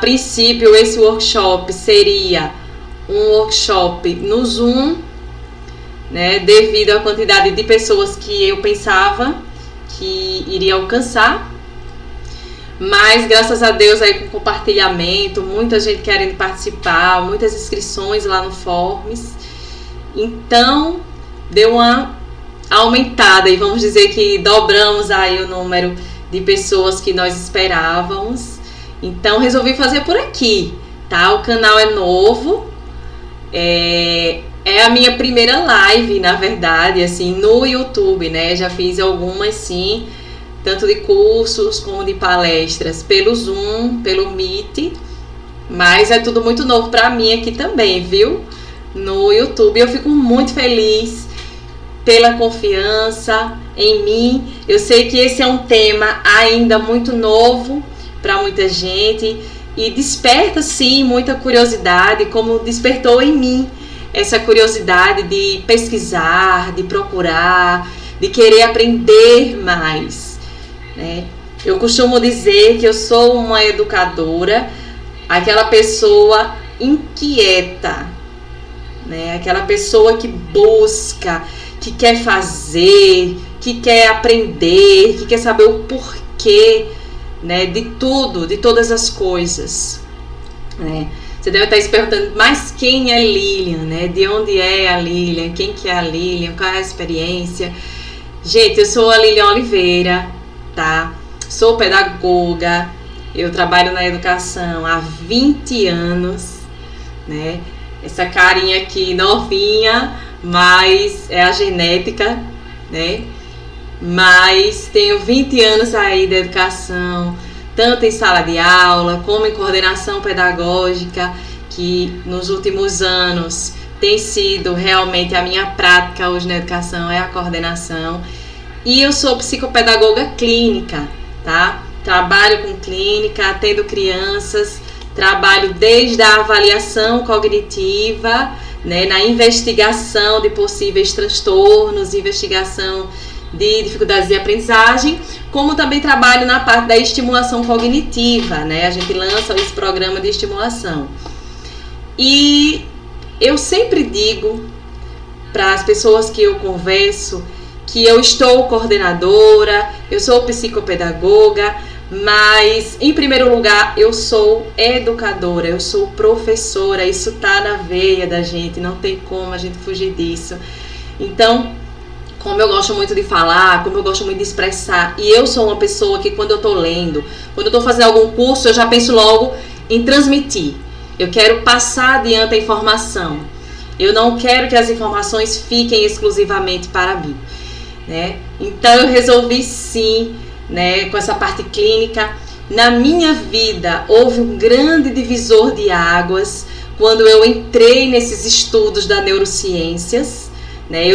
princípio, esse workshop seria um workshop no Zoom, né, devido à quantidade de pessoas que eu pensava que iria alcançar. Mas graças a Deus aí com compartilhamento, muita gente querendo participar, muitas inscrições lá no Forms. Então deu uma aumentada e vamos dizer que dobramos aí o número de pessoas que nós esperávamos. Então resolvi fazer por aqui, tá? O canal é novo, é a minha primeira live, na verdade, assim, no YouTube, né? Já fiz algumas, sim, tanto de cursos como de palestras pelo Zoom, pelo Meet, mas é tudo muito novo para mim aqui também, viu? No YouTube. Eu fico muito feliz pela confiança em mim. Eu sei que esse é um tema ainda muito novo para muita gente e desperta, sim, muita curiosidade, como despertou em mim essa curiosidade de pesquisar, de procurar, de querer aprender mais, né? Eu costumo dizer que eu sou uma educadora, aquela pessoa inquieta, né? Aquela pessoa que busca, que quer fazer, que quer aprender, que quer saber o porquê, né, de tudo, de todas as coisas, né? Você deve estar se perguntando, mas quem é Lilian, né? De onde é a Lilian? Quem que é a Lilian? Qual é a experiência? Gente, eu sou a Lilian Oliveira, tá? Sou pedagoga, eu trabalho na educação há 20 anos, né? Essa carinha aqui novinha, mas é a genética, né? Mas tenho 20 anos aí de educação, tanto em sala de aula como em coordenação pedagógica, que nos últimos anos tem sido realmente a minha prática hoje na educação, é a coordenação. E eu sou psicopedagoga clínica, tá? Trabalho com clínica, atendo crianças, trabalho desde a avaliação cognitiva, né, na investigação de possíveis transtornos, investigação de dificuldades de aprendizagem, como também trabalho na parte da estimulação cognitiva, né? A gente lança esse programa de estimulação. E eu sempre digo para as pessoas que eu converso que eu estou coordenadora, eu sou psicopedagoga, mas em primeiro lugar eu sou educadora, eu sou professora, isso tá na veia da gente, não tem como a gente fugir disso. Então, como eu gosto muito de falar, como eu gosto muito de expressar, e eu sou uma pessoa que quando eu tô lendo, quando eu tô fazendo algum curso, eu já penso logo em transmitir. Eu quero passar adiante a informação. Eu não quero que as informações fiquem exclusivamente para mim, né? Então eu resolvi sim, né, com essa parte clínica. Na minha vida houve um grande divisor de águas quando eu entrei nesses estudos da neurociências, né?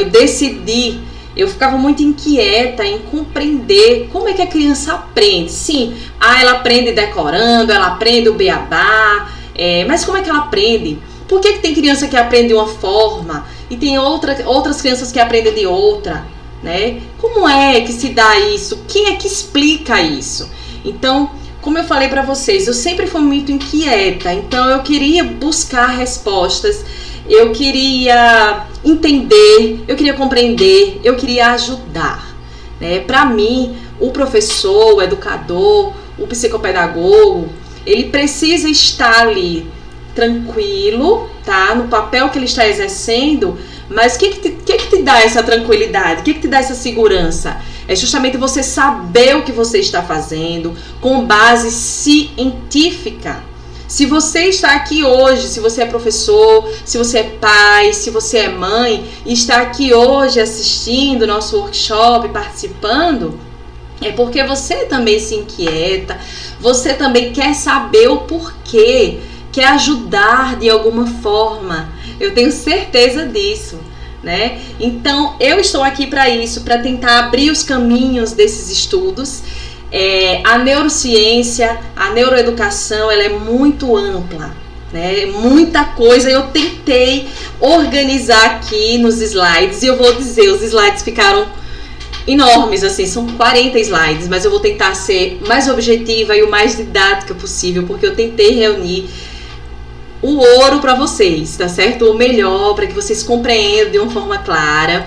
Eu ficava muito inquieta em compreender como é que a criança aprende. Sim, ela aprende decorando, ela aprende o beabá, mas como é que ela aprende? Por que tem criança que aprende de uma forma e tem outras crianças que aprendem de outra, né? Como é que se dá isso? Quem é que explica isso? Então, como eu falei para vocês, eu sempre fui muito inquieta, então eu queria buscar respostas, eu queria entender, eu queria compreender, eu queria ajudar, né? Para mim, o professor, o educador, o psicopedagogo, ele precisa estar ali tranquilo, tá? No papel que ele está exercendo, mas o que te dá essa tranquilidade? O que te dá essa segurança? É justamente você saber o que você está fazendo com base científica. Se você está aqui hoje, se você é professor, se você é pai, se você é mãe, e está aqui hoje assistindo nosso workshop, participando, é porque você também se inquieta, você também quer saber o porquê, quer ajudar de alguma forma. Eu tenho certeza disso, né? Então, eu estou aqui para isso, para tentar abrir os caminhos desses estudos. A neurociência, a neuroeducação, ela é muito ampla, né? Muita coisa eu tentei organizar aqui nos slides, e eu vou dizer, os slides ficaram enormes, assim, são 40 slides, mas eu vou tentar ser mais objetiva e o mais didática possível, porque eu tentei reunir o ouro para vocês, tá certo? O melhor, para que vocês compreendam de uma forma clara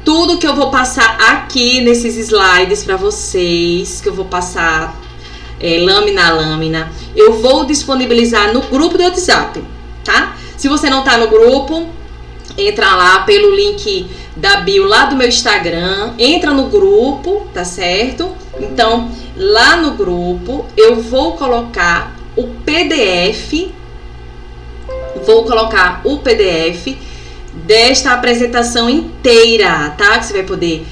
tudo que eu vou passar aqui nesses slides para vocês, que eu vou passar lâmina a lâmina. Eu vou disponibilizar no grupo do WhatsApp, tá? Se você não tá no grupo, entra lá pelo link da bio lá do meu Instagram, entra no grupo, tá certo? Então, lá no grupo, eu vou colocar o PDF, desta apresentação inteira, tá? Que você vai poder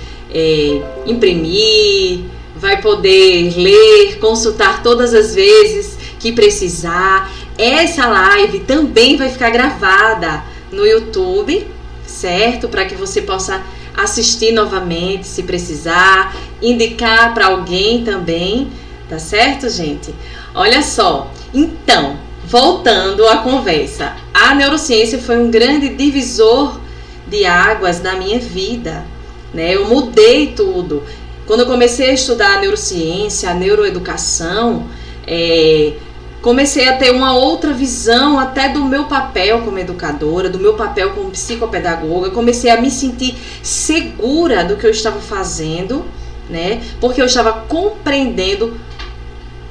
imprimir, vai poder ler, consultar todas as vezes que precisar. Essa live também vai ficar gravada no YouTube, certo? Para que você possa assistir novamente, se precisar, indicar para alguém também, tá certo, gente? Olha só, então, voltando à conversa, a neurociência foi um grande divisor de águas na minha vida, né? Eu mudei tudo. Quando eu comecei a estudar a neurociência, a neuroeducação, comecei a ter uma outra visão até do meu papel como educadora, do meu papel como psicopedagoga. Comecei a me sentir segura do que eu estava fazendo, né? Porque eu estava compreendendo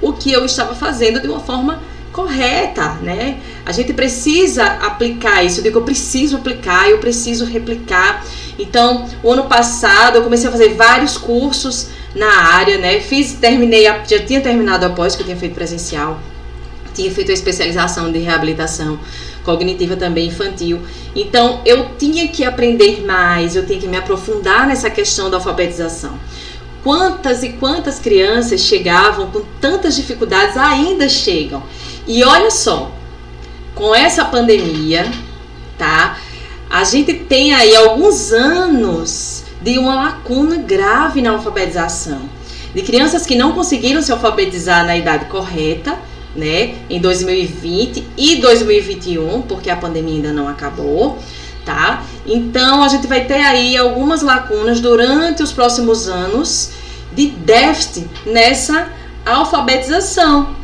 o que eu estava fazendo de uma forma correta, né? A gente precisa aplicar isso. Eu digo, eu preciso aplicar, eu preciso replicar. Então, o ano passado eu comecei a fazer vários cursos na área, né? Já tinha terminado a pós, que eu tinha feito presencial. Tinha feito a especialização de reabilitação cognitiva também infantil. Então, eu tinha que aprender mais, eu tinha que me aprofundar nessa questão da alfabetização. Quantas e quantas crianças chegavam com tantas dificuldades, ainda chegam. E olha só, com essa pandemia, tá? A gente tem aí alguns anos de uma lacuna grave na alfabetização. De crianças que não conseguiram se alfabetizar na idade correta, né? Em 2020 e 2021, porque a pandemia ainda não acabou, tá? Então, a gente vai ter aí algumas lacunas durante os próximos anos de déficit nessa alfabetização.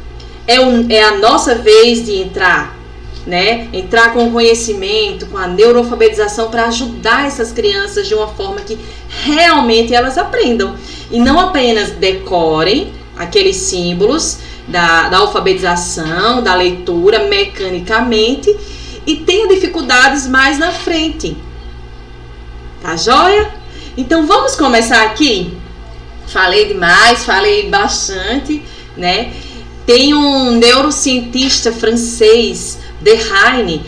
É a nossa vez de entrar, né? Entrar com o conhecimento, com a neuroalfabetização para ajudar essas crianças de uma forma que realmente elas aprendam. E não apenas decorem aqueles símbolos da alfabetização, da leitura mecanicamente e tenha dificuldades mais na frente. Tá joia? Então vamos começar aqui? Falei demais, falei bastante, né? Tem um neurocientista francês, Dehaene,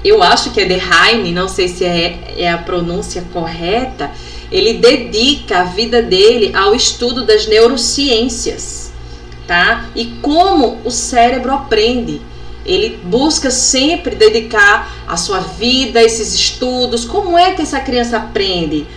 eu acho que é Dehaene, não sei se é a pronúncia correta. Ele dedica a vida dele ao estudo das neurociências, tá? E como o cérebro aprende. Ele busca sempre dedicar a sua vida a esses estudos. Como é que essa criança aprende?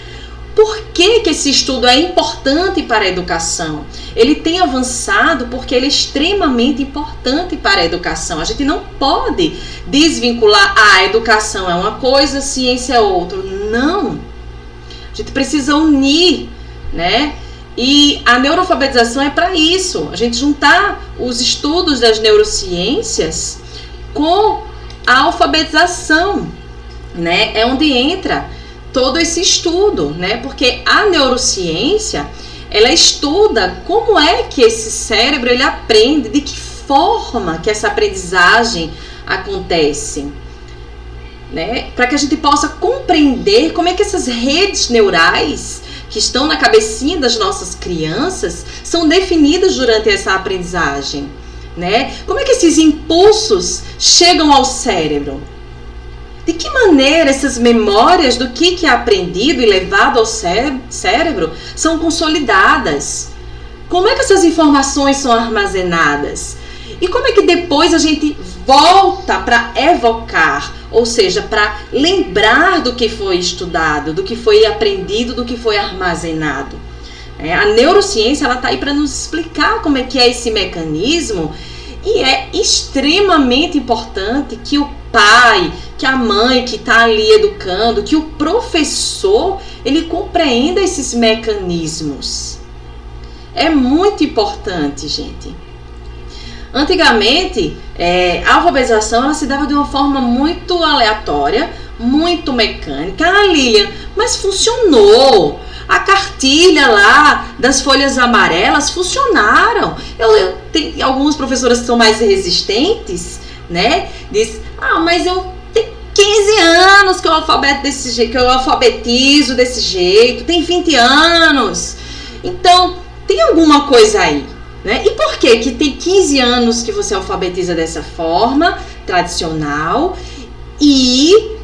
Por que esse estudo é importante para a educação? Ele tem avançado porque ele é extremamente importante para a educação. A gente não pode desvincular a educação é uma coisa, a ciência é outra. Não. A gente precisa unir, né? E a neuroalfabetização é para isso. A gente juntar os estudos das neurociências com a alfabetização, né? É onde entra todo esse estudo, né? Porque a neurociência, ela estuda como é que esse cérebro ele aprende, de que forma que essa aprendizagem acontece, né? Para que a gente possa compreender como é que essas redes neurais que estão na cabecinha das nossas crianças são definidas durante essa aprendizagem, né? Como é que esses impulsos chegam ao cérebro? De que maneira essas memórias do que é aprendido e levado ao cérebro são consolidadas? Como é que essas informações são armazenadas? E como é que depois a gente volta para evocar, ou seja, para lembrar do que foi estudado, do que foi aprendido, do que foi armazenado? A neurociência ela está aí para nos explicar como é que é esse mecanismo e é extremamente importante que o pai, que a mãe que está ali educando, que o professor, ele compreenda esses mecanismos. É muito importante, gente. Antigamente, a alfabetização ela se dava de uma forma muito aleatória, muito mecânica. Ah, Lilian, mas funcionou. A cartilha lá das folhas amarelas funcionaram. Tem alguns professores que são mais resistentes, né? Diz, mas eu tenho 15 anos que eu alfabeto desse jeito, que eu alfabetizo desse jeito, tem 20 anos. Então, tem alguma coisa aí, né? E por que tem 15 anos que você alfabetiza dessa forma tradicional e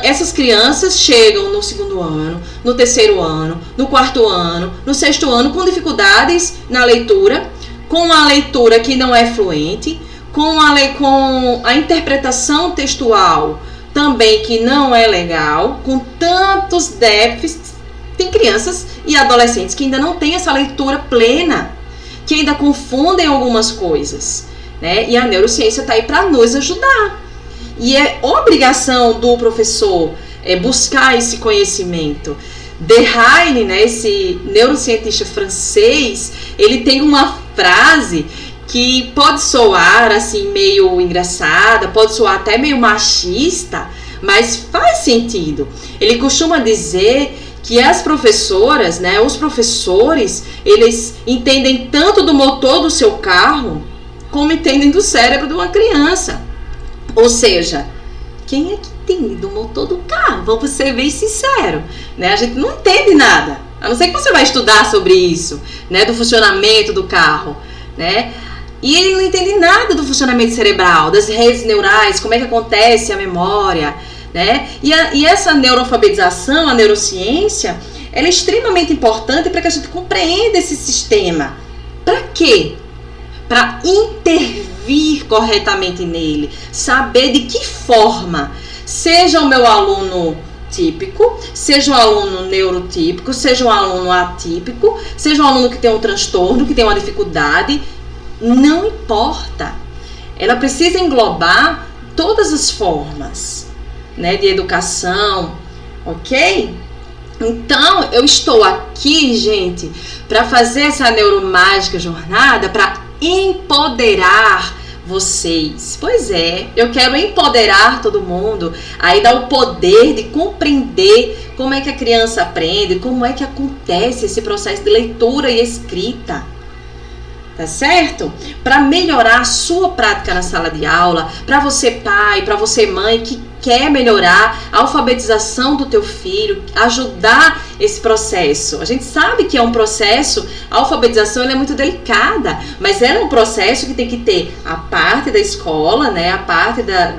essas crianças chegam no segundo ano, no terceiro ano, no quarto ano, no sexto ano com dificuldades na leitura, com a leitura que não é fluente, com a interpretação textual também que não é legal, com tantos déficits. Tem crianças e adolescentes que ainda não têm essa leitura plena, que ainda confundem algumas coisas, né? E a neurociência está aí para nos ajudar. E é obrigação do professor buscar esse conhecimento. Dehaene, né, esse neurocientista francês, ele tem uma frase que pode soar assim meio engraçada, pode soar até meio machista, mas faz sentido. Ele costuma dizer que as professoras, né, os professores, eles entendem tanto do motor do seu carro como entendem do cérebro de uma criança. Ou seja, quem é que entende do motor do carro? Vamos ser bem sincero, né? A gente não entende nada, a não ser que você vai estudar sobre isso, né? Do funcionamento do carro, né? E ele não entende nada do funcionamento cerebral, das redes neurais, como é que acontece a memória, né? E essa neuroalfabetização, a neurociência, ela é extremamente importante para que a gente compreenda esse sistema. Para quê? Para intervir corretamente nele, saber de que forma, seja o meu aluno típico, seja um aluno neurotípico, seja um aluno atípico, seja um aluno que tem um transtorno, que tem uma dificuldade, não importa. Ela precisa englobar todas as formas, né, de educação, ok? Então, eu estou aqui, gente, para fazer essa neuromágica jornada, para empoderar vocês. Pois é, eu quero empoderar todo mundo, aí dar o poder de compreender como é que a criança aprende, como é que acontece esse processo de leitura e escrita. Tá certo? Para melhorar a sua prática na sala de aula, para você pai, para você mãe que quer melhorar a alfabetização do teu filho, ajudar esse processo. A gente sabe que é um processo, a alfabetização ela é muito delicada, mas é um processo que tem que ter a parte da escola, né, a parte da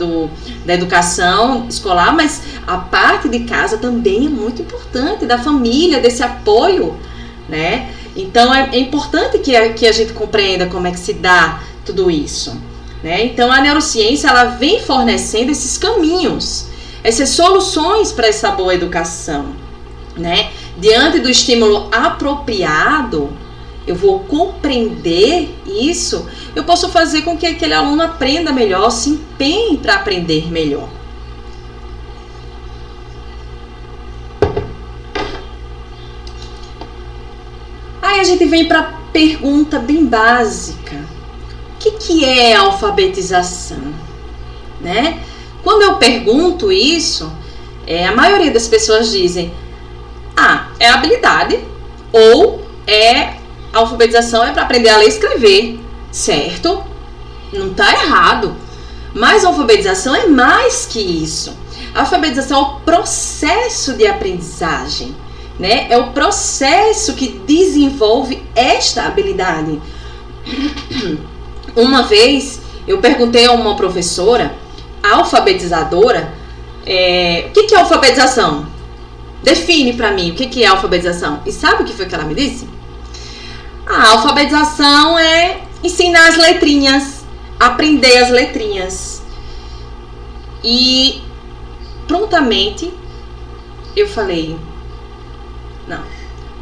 educação escolar, mas a parte de casa também é muito importante, da família, desse apoio, né? Então, é importante que a gente compreenda como é que se dá tudo isso, né? Então, a neurociência, ela vem fornecendo esses caminhos, essas soluções para essa boa educação, né? Diante do estímulo apropriado, eu vou compreender isso, eu posso fazer com que aquele aluno aprenda melhor, se empenhe para aprender melhor. Aí a gente vem para a pergunta bem básica. O que é alfabetização? Né? Quando eu pergunto isso, a maioria das pessoas dizem, é habilidade, ou a alfabetização é para aprender a ler e escrever. Certo? Não está errado. Mas a alfabetização é mais que isso. A alfabetização é o processo de aprendizagem, né? É o processo que desenvolve esta habilidade. Uma vez eu perguntei a uma professora alfabetizadora, o que é alfabetização? Define para mim o que é alfabetização. E sabe o que foi que ela me disse? A alfabetização é ensinar as letrinhas, aprender as letrinhas. E prontamente eu falei, não,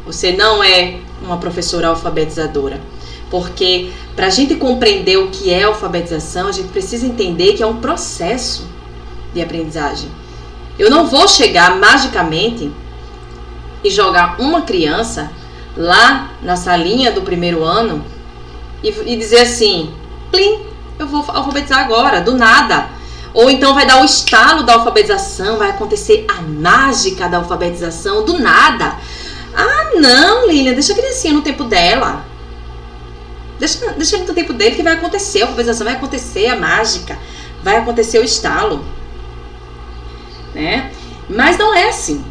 você não é uma professora alfabetizadora, porque para a gente compreender o que é alfabetização, a gente precisa entender que é um processo. de aprendizagem. Eu não vou chegar magicamente e jogar uma criança lá na salinha do primeiro ano e dizer assim, plim, eu vou alfabetizar agora, do nada. Ou então vai dar o estalo da alfabetização, vai acontecer a mágica da alfabetização, do nada. Ah, não, Lilian, deixa a criancinha no tempo dela. Deixa ele no tempo dele que vai acontecer a alfabetização, vai acontecer a mágica, vai acontecer o estalo. Né? Mas não é assim.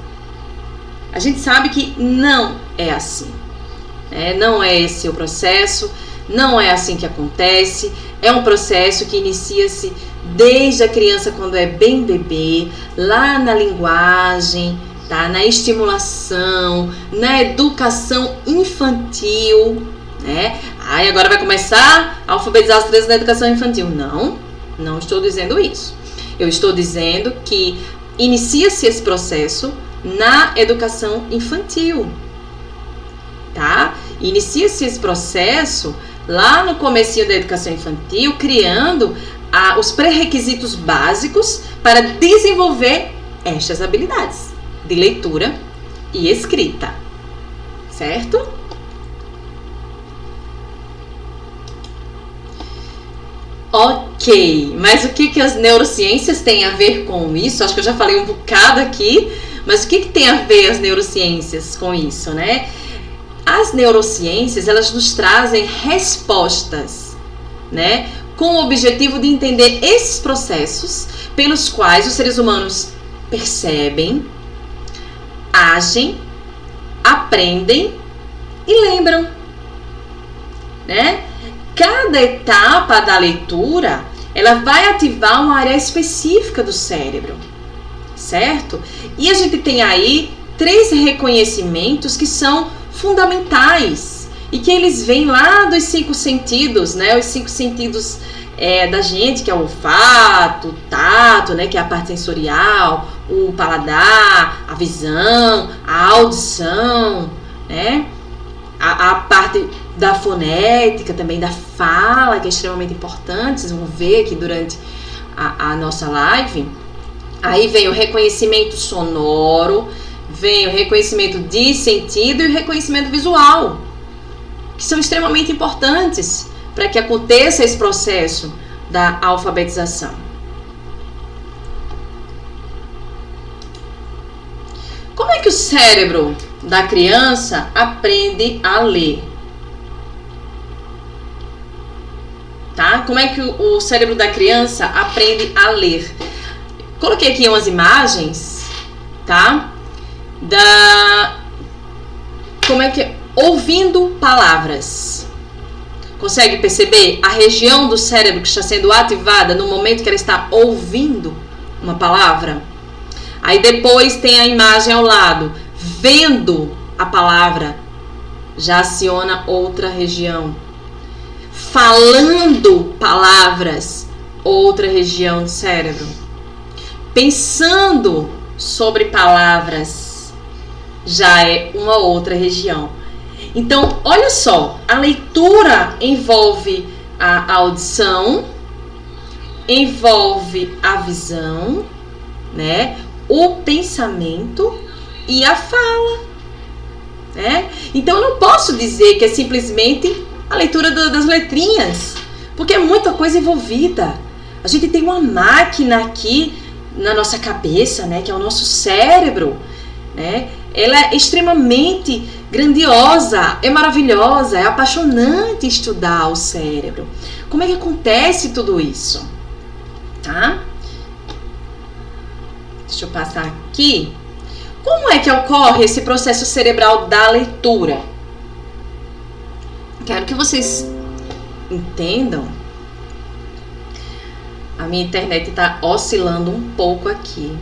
A gente sabe que não é assim. Não é esse o processo, não é assim que acontece. É um processo que inicia-se desde a criança quando é bem bebê, lá na linguagem, tá? Na estimulação, na educação infantil, né? Aí agora vai começar a alfabetizar as crianças na educação infantil. Não estou dizendo isso. Eu estou dizendo que inicia-se esse processo na educação infantil, tá? Inicia-se esse processo lá no comecinho da educação infantil, criando os pré-requisitos básicos para desenvolver estas habilidades de leitura e escrita, certo? Ok, mas o que as neurociências têm a ver com isso? Acho que eu já falei um bocado aqui, mas o que tem a ver as neurociências com isso, né? As neurociências, elas nos trazem respostas, né? Com o objetivo de entender esses processos pelos quais os seres humanos percebem, agem, aprendem e lembram, né? Cada etapa da leitura, ela vai ativar uma área específica do cérebro, certo? E a gente tem aí 3 reconhecimentos que são fundamentais e que eles vêm lá dos 5 sentidos, né? Os 5 sentidos da gente, que é o olfato, o tato, né? Que é a parte sensorial, o paladar, a visão, a audição, né? A parte da fonética, também da fala, que é extremamente importante, vocês vão ver aqui durante a nossa live. Aí vem o reconhecimento sonoro, vem o reconhecimento de sentido e o reconhecimento visual, que são extremamente importantes para que aconteça esse processo da alfabetização. Como é que o cérebro da criança aprende a ler? Tá? Como é que o cérebro da criança aprende a ler? Coloquei aqui umas imagens, tá? Como é que ouvindo palavras. Consegue perceber a região do cérebro que está sendo ativada no momento que ela está ouvindo uma palavra? Aí depois tem a imagem ao lado, vendo a palavra, já aciona outra região. Falando palavras, outra região do cérebro. Pensando sobre palavras, já é uma outra região. Então, olha só, a leitura envolve a audição, envolve a visão, né? O pensamento e a fala, né? Então, eu não posso dizer que é simplesmente a leitura das letrinhas, porque é muita coisa envolvida. A gente tem uma máquina aqui na nossa cabeça, né, que é o nosso cérebro, né? Ela é extremamente grandiosa, é maravilhosa, é apaixonante estudar o cérebro. Como é que acontece tudo isso? Tá? Deixa eu passar aqui. Como é que ocorre esse processo cerebral da leitura? Quero que vocês entendam. A minha internet está oscilando um pouco aqui,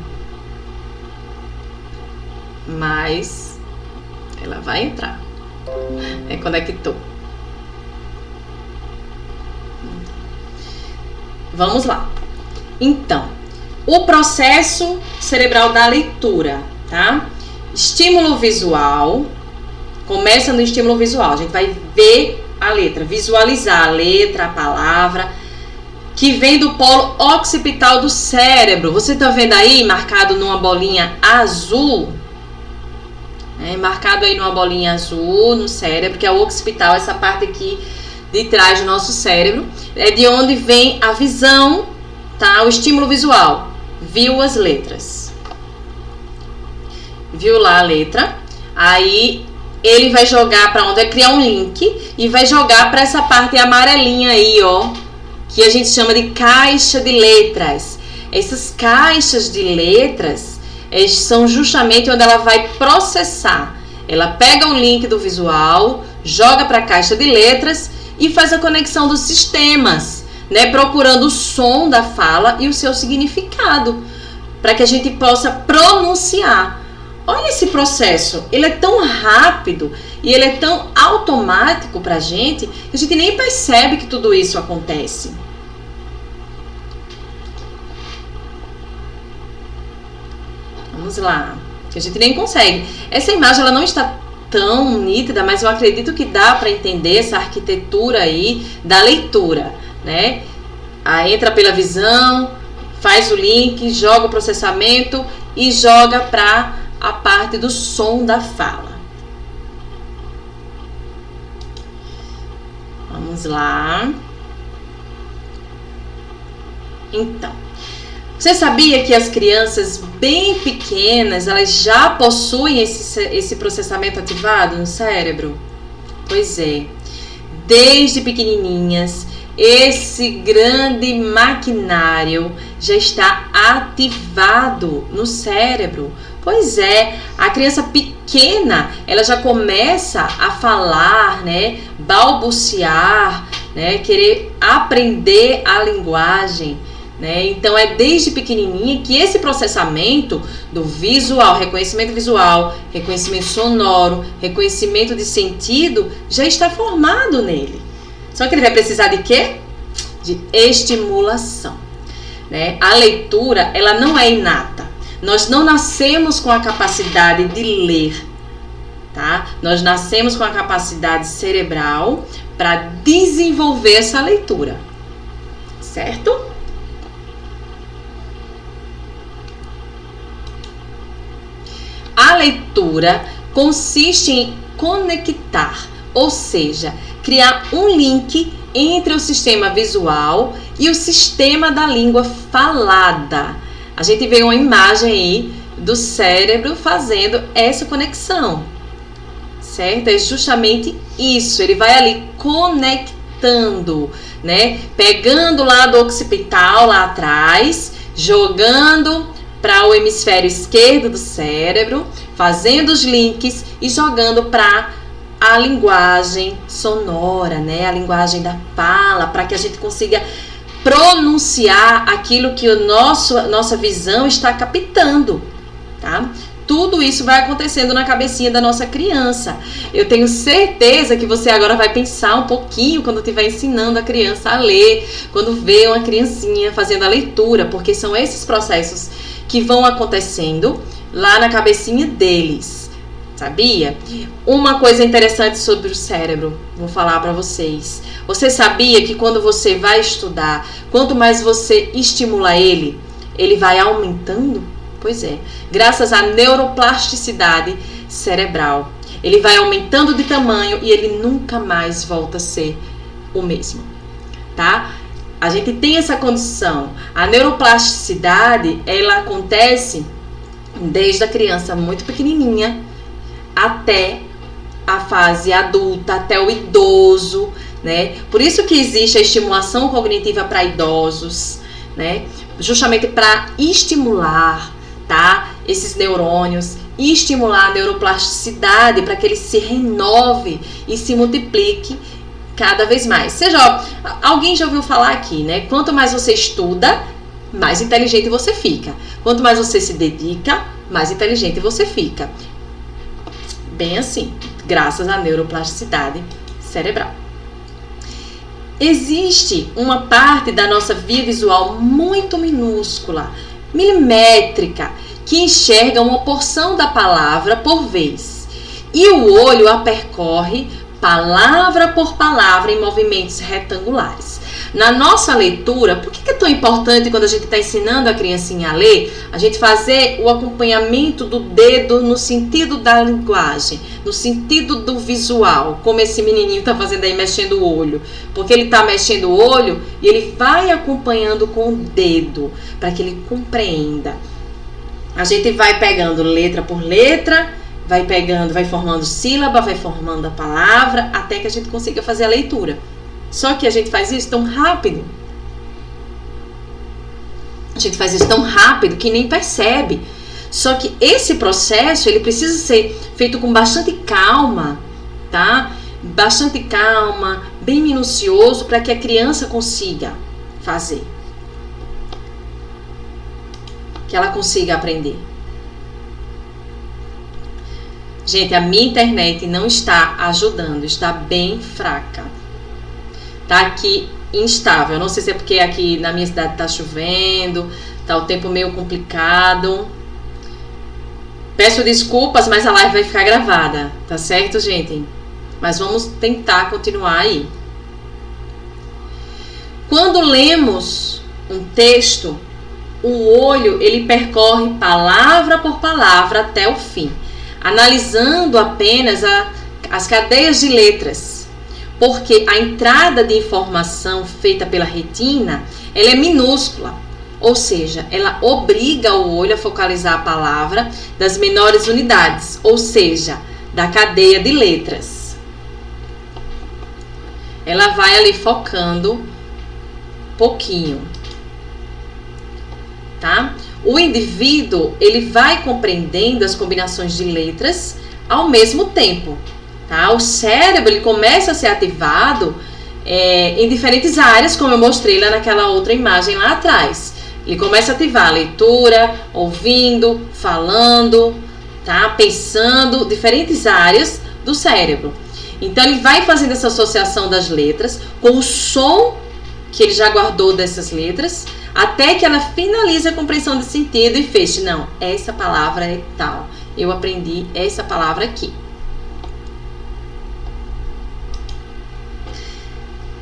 mas ela vai entrar. Conectou. Vamos lá. Então, o processo cerebral da leitura, tá? Estímulo visual. Começa no estímulo visual. A gente vai ver a letra, visualizar a letra, a palavra, que vem do polo occipital do cérebro. Você tá vendo aí, marcado numa bolinha azul? Marcado aí numa bolinha azul no cérebro, que é o occipital, essa parte aqui de trás do nosso cérebro. É de onde vem a visão, tá? O estímulo visual. Viu as letras. Viu lá a letra? Aí ele vai jogar para onde? Vai criar um link e vai jogar para essa parte amarelinha aí, ó, que a gente chama de caixa de letras. Essas caixas de letras são justamente onde ela vai processar. Ela pega um link do visual, joga para a caixa de letras e faz a conexão dos sistemas, né, procurando o som da fala e o seu significado, para que a gente possa pronunciar. Olha esse processo, ele é tão rápido e ele é tão automático pra gente que a gente nem percebe que tudo isso acontece. Vamos lá, que a gente nem consegue. Essa imagem ela não está tão nítida, mas eu acredito que dá para entender essa arquitetura aí da leitura, né? Aí entra pela visão, faz o link, joga o processamento e joga para a parte do som da fala. Vamos lá. Então, você sabia que as crianças bem pequenas, elas já possuem esse processamento ativado no cérebro? Pois é. Desde pequenininhas, esse grande maquinário já está ativado no cérebro. Pois é, a criança pequena, ela já começa a falar, né, balbuciar, né, querer aprender a linguagem, né? Então é desde pequenininha que esse processamento do visual, reconhecimento visual, reconhecimento sonoro, reconhecimento de sentido já está formado nele. Só que ele vai precisar de quê? De estimulação, né? A leitura, ela não é inata. Nós não nascemos com a capacidade de ler, tá? Nós nascemos com a capacidade cerebral para desenvolver essa leitura, certo? A leitura consiste em conectar, ou seja, criar um link entre o sistema visual e o sistema da língua falada. A gente vê uma imagem aí do cérebro fazendo essa conexão, certo? É justamente isso, ele vai ali conectando, né? Pegando lá do occipital, lá atrás, jogando para o hemisfério esquerdo do cérebro, fazendo os links e jogando para a linguagem sonora, né? A linguagem da fala, para que a gente consiga pronunciar aquilo que nossa visão está captando, tá? Tudo isso vai acontecendo na cabecinha da nossa criança. Eu tenho certeza que você agora vai pensar um pouquinho quando estiver ensinando a criança a ler, quando vê uma criancinha fazendo a leitura, porque são esses processos que vão acontecendo lá na cabecinha deles, sabia? Uma coisa interessante sobre o cérebro, vou falar para vocês. Você sabia que quando você vai estudar, quanto mais você estimula ele, ele vai aumentando? Pois é, graças à neuroplasticidade cerebral. Ele vai aumentando de tamanho e ele nunca mais volta a ser o mesmo, tá? A gente tem essa condição. A neuroplasticidade, ela acontece desde a criança muito pequenininha até a fase adulta, até o idoso, né? Por isso que existe a estimulação cognitiva para idosos, né? Justamente para estimular, tá? Esses neurônios e estimular a neuroplasticidade para que ele se renove e se multiplique cada vez mais. Seja, alguém já ouviu falar aqui, né? Quanto mais você estuda, mais inteligente você fica. Quanto mais você se dedica, mais inteligente você fica. Bem assim, graças à neuroplasticidade cerebral. Existe uma parte da nossa via visual muito minúscula, milimétrica, que enxerga uma porção da palavra por vez. E o olho a percorre palavra por palavra em movimentos retangulares. Na nossa leitura, por que é tão importante quando a gente está ensinando a criancinha a ler, a gente fazer o acompanhamento do dedo no sentido da linguagem, no sentido do visual, como esse menininho está fazendo aí, mexendo o olho. Porque ele está mexendo o olho e ele vai acompanhando com o dedo, para que ele compreenda. A gente vai pegando letra por letra, vai pegando, vai formando sílaba, vai formando a palavra, até que a gente consiga fazer a leitura. Só que a gente faz isso tão rápido. A gente faz isso tão rápido que nem percebe. Só que esse processo, ele precisa ser feito com bastante calma, tá? Bastante calma, bem minucioso, para que a criança consiga fazer. Que ela consiga aprender. Gente, a minha internet não está ajudando, está bem fraca. Tá aqui instável. Eu não sei se é porque aqui na minha cidade tá chovendo, tá o tempo meio complicado. Peço desculpas, mas a live vai ficar gravada, tá certo, gente? Mas vamos tentar continuar aí. Quando lemos um texto, o olho ele percorre palavra por palavra até o fim, analisando apenas as cadeias de letras. Porque a entrada de informação feita pela retina, ela é minúscula, ou seja, ela obriga o olho a focalizar a palavra das menores unidades, ou seja, da cadeia de letras. Ela vai ali focando pouquinho, tá? O indivíduo, ele vai compreendendo as combinações de letras ao mesmo tempo. Tá? O cérebro ele começa a ser ativado em diferentes áreas, como eu mostrei lá naquela outra imagem lá atrás. Ele começa a ativar a leitura, ouvindo, falando, tá? Pensando, diferentes áreas do cérebro. Então ele vai fazendo essa associação das letras com o som que ele já guardou dessas letras, até que ela finalize a compreensão de sentido e feche. Não, essa palavra é tal. Eu aprendi essa palavra aqui.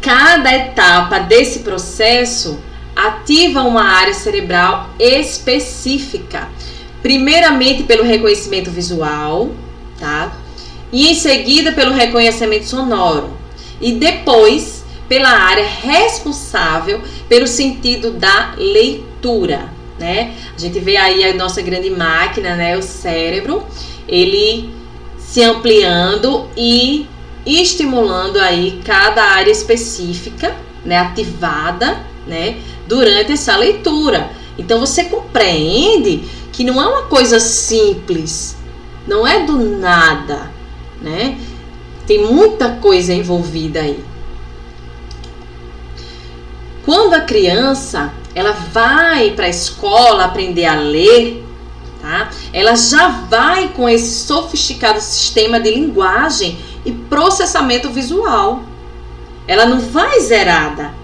Cada etapa desse processo ativa uma área cerebral específica. Primeiramente pelo reconhecimento visual, tá? E em seguida pelo reconhecimento sonoro. E depois pela área responsável pelo sentido da leitura, né? A gente vê aí a nossa grande máquina, né? O cérebro, ele se ampliando e estimulando aí cada área específica, né, ativada, né, durante essa leitura. Então você compreende que não é uma coisa simples, não é do nada, né? Tem muita coisa envolvida aí. Quando a criança ela vai para a escola aprender a ler, tá? Ela já vai com esse sofisticado sistema de linguagem e processamento visual. Ela não vai zerada,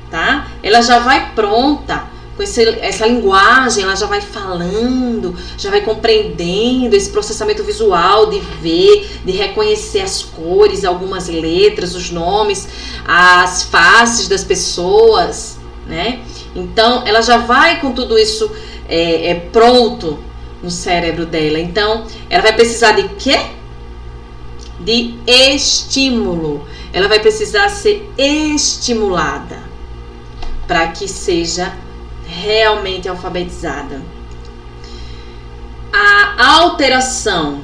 tá? Ela já vai pronta com essa linguagem, ela já vai falando, já vai compreendendo esse processamento visual de ver, de reconhecer as cores, algumas letras, os nomes, as faces das pessoas, né? Então, ela já vai com tudo isso pronto no cérebro dela. Então, ela vai precisar de quê? De estímulo. Ela vai precisar ser estimulada para que seja realmente alfabetizada. A alteração,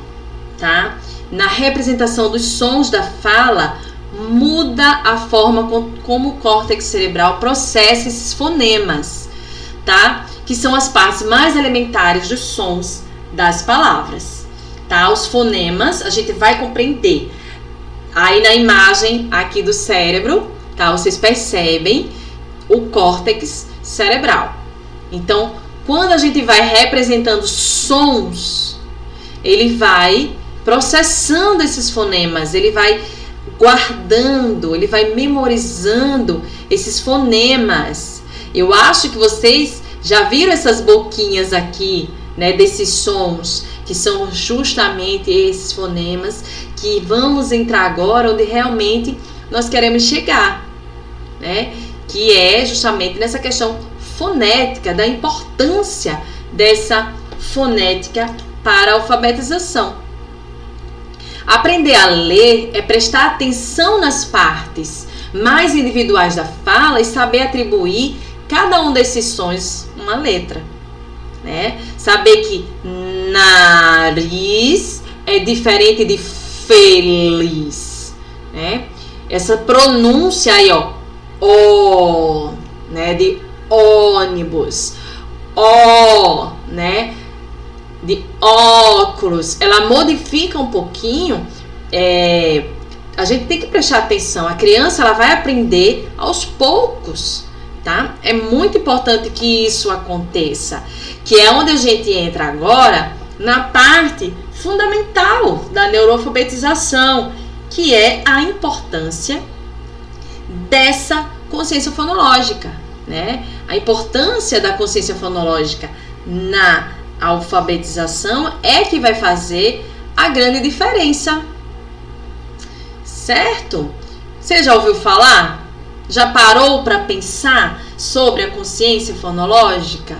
tá? Na representação dos sons da fala muda a forma como o córtex cerebral processa esses fonemas, tá? Que são as partes mais elementares dos sons das palavras, tá? Os fonemas a gente vai compreender. Aí na imagem aqui do cérebro, tá? Vocês percebem o córtex cerebral. Então, quando a gente vai representando sons, ele vai processando esses fonemas, ele vai guardando, ele vai memorizando esses fonemas. Eu acho que vocês já viram essas boquinhas aqui, né, desses sons, que são justamente esses fonemas que vamos entrar agora onde realmente nós queremos chegar, né? que é justamente nessa questão fonética, da importância dessa fonética para a alfabetização. Aprender a ler é prestar atenção nas partes mais individuais da fala e saber atribuir cada um desses sons uma letra, né? Saber que nariz é diferente de feliz, né? Essa pronúncia aí, ó, né? De ônibus, né? De óculos, ela modifica um pouquinho. A gente tem que prestar atenção. A criança, ela vai aprender aos poucos, tá? É muito importante que isso aconteça, que é onde a gente entra agora na parte fundamental da neuroalfabetização, que é a importância dessa consciência fonológica, né? A importância da consciência fonológica na alfabetização é que vai fazer a grande diferença, certo? Você já ouviu falar? Já parou para pensar sobre a consciência fonológica,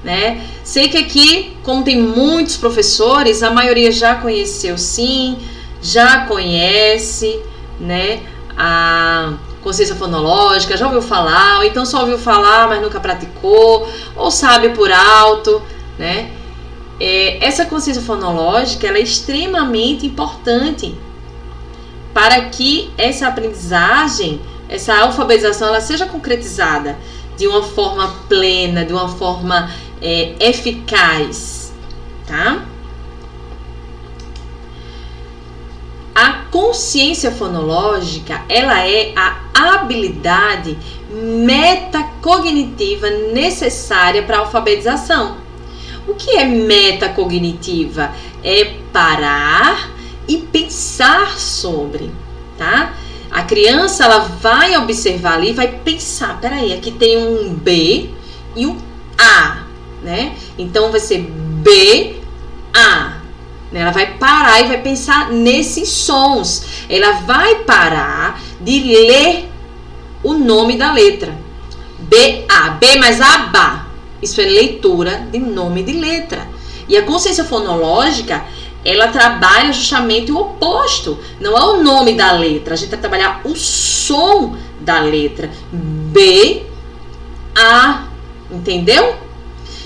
né? Sei que aqui, como tem muitos professores, a maioria já conheceu, sim, já conhece, né, a consciência fonológica, já ouviu falar, ou então só ouviu falar, mas nunca praticou, ou sabe por alto, né? Essa consciência fonológica, ela é extremamente importante para que essa aprendizagem, essa alfabetização, ela seja concretizada de uma forma plena, de uma forma eficaz, tá? A consciência fonológica, ela é a habilidade metacognitiva necessária para a alfabetização. O que é metacognitiva? É parar e pensar sobre, tá? A criança, ela vai observar ali, vai pensar, peraí, aqui tem um B e um A, né? Então, vai ser B, A. Ela vai parar e vai pensar nesses sons. Ela vai parar de ler o nome da letra. B-A, B mais A, Bá. Isso é leitura de nome de letra. E a consciência fonológica, ela trabalha justamente o oposto. Não é o nome da letra. A gente vai trabalhar o som da letra. B, A. Entendeu?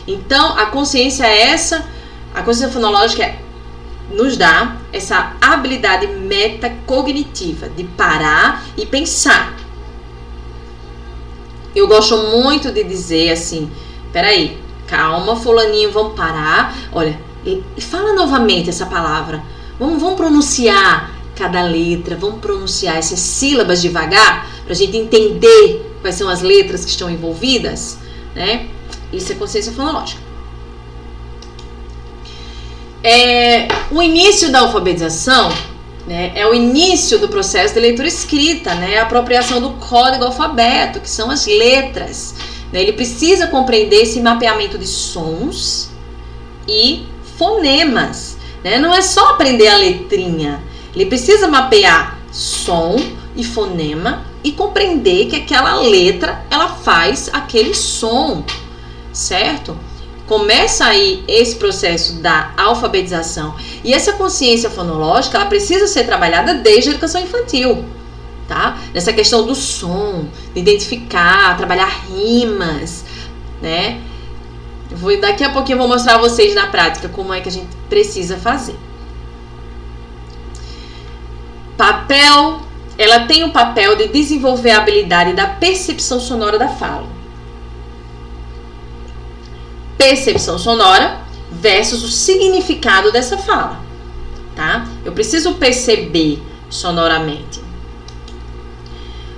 Então, a consciência é essa. A consciência fonológica nos dá essa habilidade metacognitiva de parar e pensar. Eu gosto muito de dizer assim, peraí, calma, fulaninho, vamos parar. Olha, fala novamente essa palavra. Vamos pronunciar cada letra, vamos pronunciar essas sílabas devagar, para a gente entender quais são as letras que estão envolvidas, né? Isso é consciência fonológica. O início da alfabetização, né, é o início do processo de leitura escrita, né, a apropriação do código alfabeto, que são as letras. Né, ele precisa compreender esse mapeamento de sons e fonemas. Né, não é só aprender a letrinha, ele precisa mapear som e fonema e compreender que aquela letra, ela faz aquele som, certo? Começa aí esse processo da alfabetização. E essa consciência fonológica, ela precisa ser trabalhada desde a educação infantil, tá? Nessa questão do som, de identificar, trabalhar rimas, né? Daqui a pouquinho eu vou mostrar a vocês na prática como é que a gente precisa fazer. Papel, ela tem o papel de desenvolver a habilidade da percepção sonora da fala. Percepção sonora versus o significado dessa fala, tá? Eu preciso perceber sonoramente.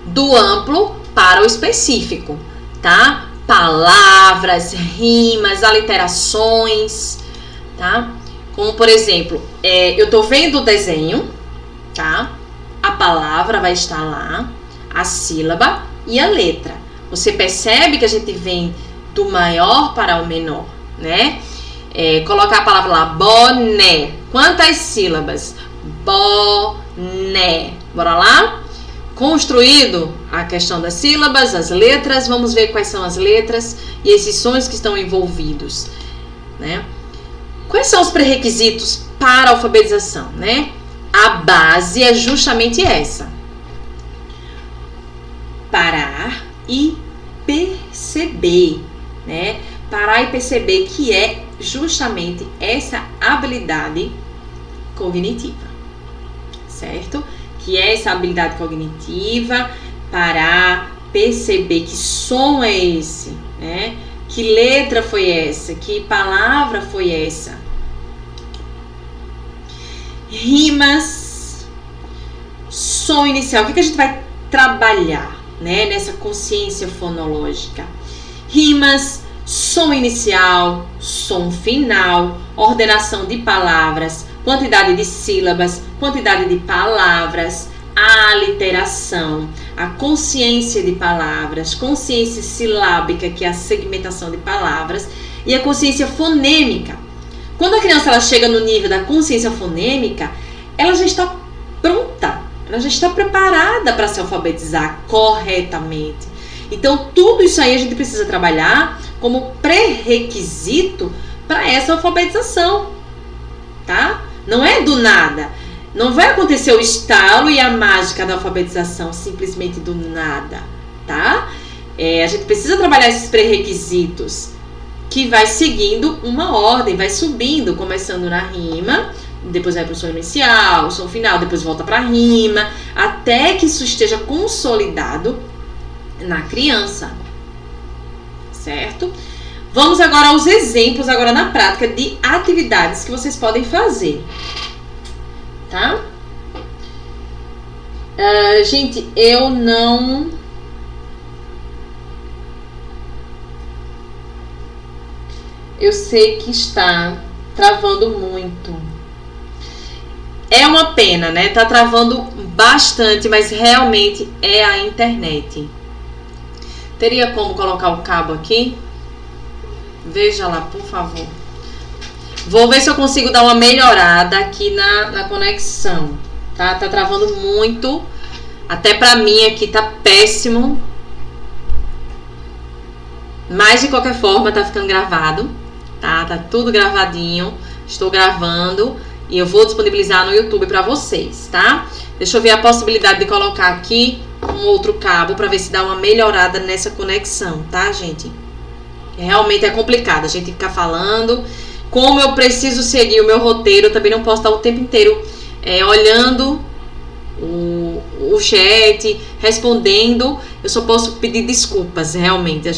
Do amplo para o específico, tá? Palavras, rimas, aliterações, tá? Como, por exemplo, eu tô vendo o desenho, tá? A palavra vai estar lá, a sílaba e a letra. Você percebe que a gente vem do maior para o menor, né? Colocar a palavra lá, boné. Quantas sílabas? Boné. Bora lá? construído a questão das sílabas, as letras, vamos ver quais são as letras e esses sons que estão envolvidos, né? Quais são os pré-requisitos para a alfabetização, né? A base é justamente essa: parar e perceber, né? Parar e perceber, que é justamente essa habilidade cognitiva, certo? Que é essa habilidade cognitiva, parar, perceber que som é esse, né? Que letra foi essa? Que palavra foi essa? Rimas, som inicial. O que a gente vai trabalhar, né, nessa consciência fonológica? Rimas, som inicial, som final, ordenação de palavras, quantidade de sílabas, quantidade de palavras, a aliteração, a consciência de palavras, consciência silábica, que é a segmentação de palavras, e a consciência fonêmica. Quando a criança ela chega no nível da consciência fonêmica, ela já está pronta, ela já está preparada para se alfabetizar corretamente. Então, tudo isso aí a gente precisa trabalhar como pré-requisito para essa alfabetização, tá? Não é do nada. Não vai acontecer o estalo e a mágica da alfabetização simplesmente do nada, tá? A gente precisa trabalhar esses pré-requisitos, que vai seguindo uma ordem, vai subindo, começando na rima, depois vai para o som inicial, o som final, depois volta para a rima, até que isso esteja consolidado na criança, certo? Vamos agora aos exemplos, agora na prática, de atividades que vocês podem fazer, tá? Gente, eu sei que está travando muito. É uma pena, né? Tá travando bastante, mas realmente é a internet. Teria como colocar o cabo aqui? Veja lá, por favor. Vou ver se eu consigo dar uma melhorada aqui na conexão, tá? Tá travando muito. Até pra mim aqui tá péssimo. Mas de qualquer forma tá ficando gravado, tá? Tá tudo gravadinho. Estou gravando e eu vou disponibilizar no YouTube pra vocês, tá? Deixa eu ver a possibilidade de colocar aqui um outro cabo pra ver se dá uma melhorada nessa conexão, tá, gente? Realmente é complicado a gente ficar falando. Como eu preciso seguir o meu roteiro, eu também não posso estar o tempo inteiro olhando o chat, respondendo. Eu só posso pedir desculpas, realmente.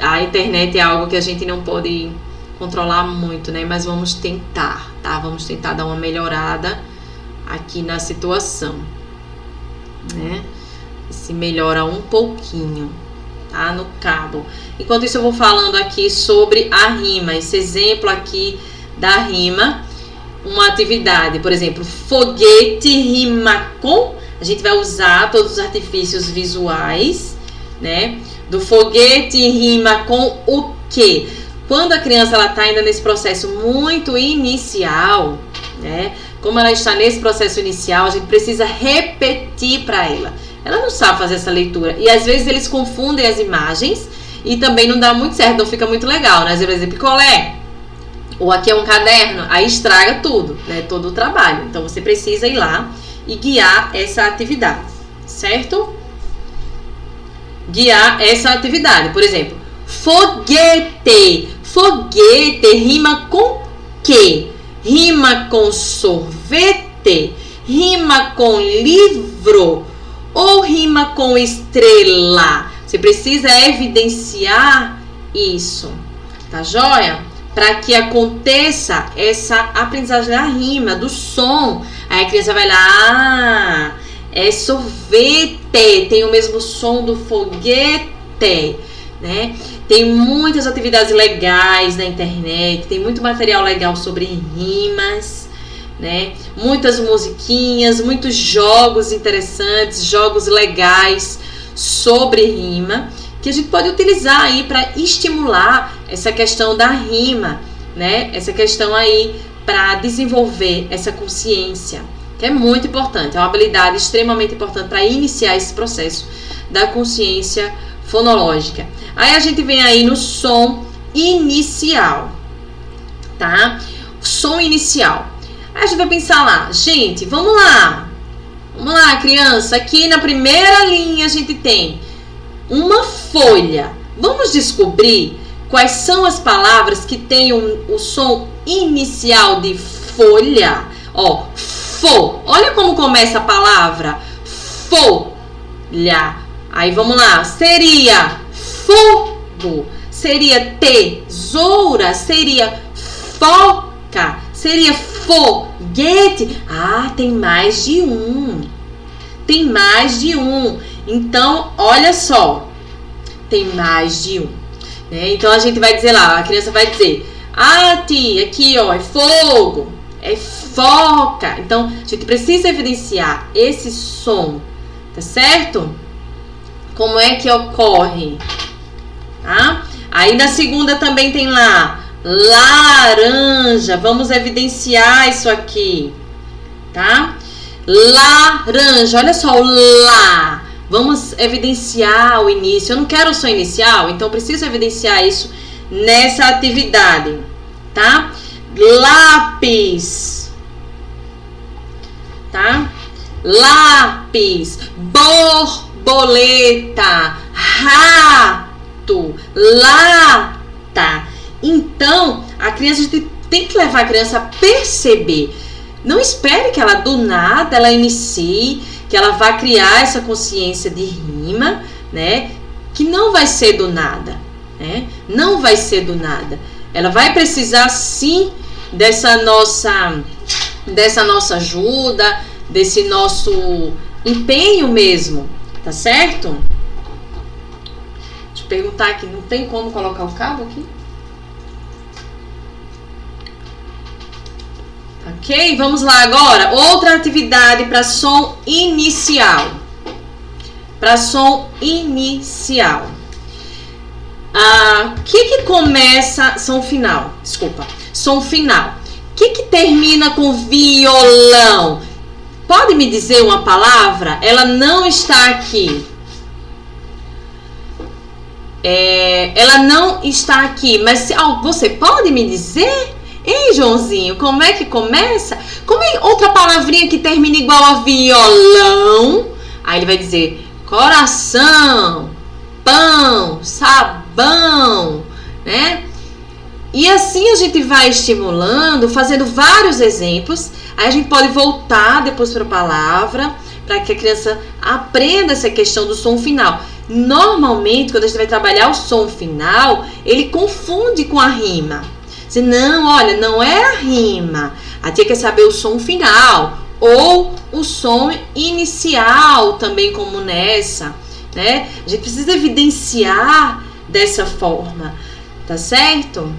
A internet é algo que a gente não pode controlar muito, né? Mas vamos tentar, tá? Vamos tentar dar uma melhorada aqui na situação, né? Se melhora um pouquinho, tá? No cabo. Enquanto isso eu vou falando aqui sobre a rima, esse exemplo aqui da rima, uma atividade, por exemplo, foguete rima com, a gente vai usar todos os artifícios visuais, né? Do foguete rima com o quê? Quando a criança ela tá ainda nesse processo muito inicial, né? Como ela está nesse processo inicial, a gente precisa repetir para ela. Ela não sabe fazer essa leitura. E às vezes eles confundem as imagens e também não dá muito certo, não fica muito legal, né? Às vezes vai dizer picolé, ou aqui é um caderno, aí estraga tudo, né? Todo o trabalho. Então você precisa ir lá e guiar essa atividade, certo? Guiar essa atividade. Por exemplo, foguete. Foguete rima com quê? Rima com sorvete? Rima com livro? Ou rima com estrela? Você precisa evidenciar isso, tá joia? Para que aconteça essa aprendizagem da rima, do som. Aí a criança vai lá, é sorvete, tem o mesmo som do foguete, né? Tem muitas atividades legais na internet, tem muito material legal sobre rimas, né? Muitas musiquinhas, muitos jogos interessantes, jogos legais sobre rima, que a gente pode utilizar aí para estimular essa questão da rima, né? Essa questão aí para desenvolver essa consciência, que é muito importante, é uma habilidade extremamente importante para iniciar esse processo da consciência fonológica. Aí a gente vem aí no som inicial, tá? Som inicial. Aí a gente vai pensar lá, gente, vamos lá, criança, aqui na primeira linha a gente tem uma folha. Vamos descobrir quais são as palavras que têm o som inicial de folha. Ó, fo. Olha como começa a palavra. Folha. Aí vamos lá. Seria fogo. Seria tesoura. Seria foca. Seria foguete. Ah, tem mais de um. Tem mais de um. Então, olha só. Tem mais de um. Né? Então, a gente vai dizer lá. A criança vai dizer. Ah, tia, aqui ó, é fogo. É foca. Então, a gente precisa evidenciar esse som. Tá certo? Como é que ocorre? Tá? Aí, na segunda também tem lá. Laranja. Vamos evidenciar isso aqui. Tá? Laranja. Olha só o lá. Vamos evidenciar o início. Eu não quero o som inicial, então preciso evidenciar isso nessa atividade. Tá? Lápis. Tá? Lápis. Borboleta. Rato. Lata. Então, a criança, a gente tem que levar a criança a perceber. Não espere que ela do nada ela inicie, que ela vá criar essa consciência de rima, né? Que não vai ser do nada, né? Não vai ser do nada. Ela vai precisar sim dessa nossa ajuda, desse nosso empenho mesmo, tá certo? Deixa eu perguntar aqui, não tem como colocar o cabo aqui? Ok, vamos lá agora. Outra atividade para som inicial. Para som inicial. Que começa... Som final, desculpa. Som final. Que termina com violão? Pode me dizer uma palavra? Ela não está aqui. Ela não está aqui. Mas você pode me dizer... Ei, Joãozinho, como é que começa? Como é outra palavrinha que termina igual a violão? Aí ele vai dizer coração, pão, sabão, né? E assim a gente vai estimulando, fazendo vários exemplos. Aí a gente pode voltar depois para a palavra, para que a criança aprenda essa questão do som final. Normalmente, quando a gente vai trabalhar o som final, ele confunde com a rima. Não, olha, não é a rima. A tia quer saber o som final ou o som inicial também, como nessa, né? A gente precisa evidenciar dessa forma, tá certo?